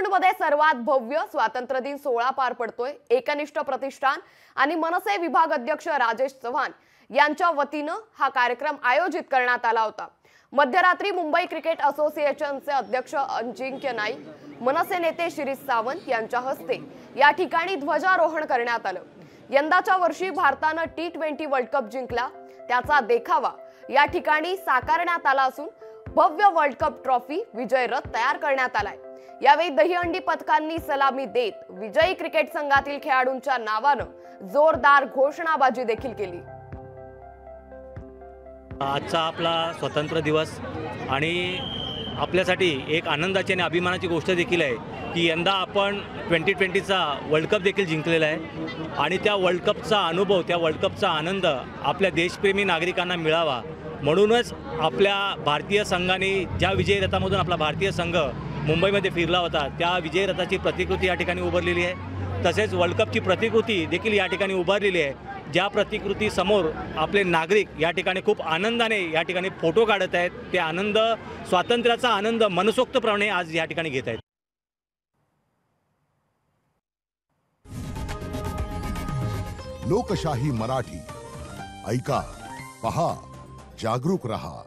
झारखंडमध्ये सर्वात भव्य स्वातंत्र्य दिन सोहळा पार पडतोय। एकनिष्ठ प्रतिष्ठान आणि मनसे विभाग अध्यक्ष राजेश चव्हाण यांच्या वतीनं हा कार्यक्रम आयोजित करण्यात आला होता। मध्यरात्री मुंबई क्रिकेट असोसिएशनचे अध्यक्ष अजिंक्य नाईक, मनसे नेते शिरीष सावंत यांच्या हस्ते या ठिकाणी ध्वजारोहण करण्यात आलं। यंदाच्या वर्षी भारतानं T20 वर्ल्ड कप जिंकला, त्याचा देखावा या ठिकाणी साकारण्यात आला असून भव्य वर्ल्ड कप ट्रॉफी विजय रथ तयार करण्यात आलाय। यावेळी दहीहंडी पथकांनी सलामी देत विजयी क्रिकेट संघातील खेळाडूंच्या नावानं जोरदार घोषणाबाजी देखील केली। आजचा आपला स्वातंत्र्य दिवस आणि आपल्यासाठी एक आनंदाची आणि अभिमानाची गोष्ट देखील आहे की यंदा आपण 2020चा वर्ल्ड कप देखील जिंकलेला आहे आणि त्या वर्ल्ड कपचा अनुभव, त्या वर्ल्ड कपचा आनंद आपल्या देशप्रेमी नागरिकांना मिळावा म्हणूनच आपल्या भारतीय संघाने ज्या विजय रथामधून आपला भारतीय संघ मुंबईमध्ये फिरला होता त्या विजय रथाची प्रतिकृती या ठिकाणी उभारलेली आहे। तसेच वर्ल्ड कपची प्रतिकृती देखील या ठिकाणी उभारलेली आहे, ज्या प्रतिकृती समोर आपले नागरिक या ठिकाणी खूप आनंदाने या ठिकाणी फोटो काढत आहेत। ते आनंद, स्वातंत्र्याचा आनंद मनसोक्तपणे आज या ठिकाणी घेत आहेत। लोकशाही मराठी ऐका, पहा, जागरूक रहा।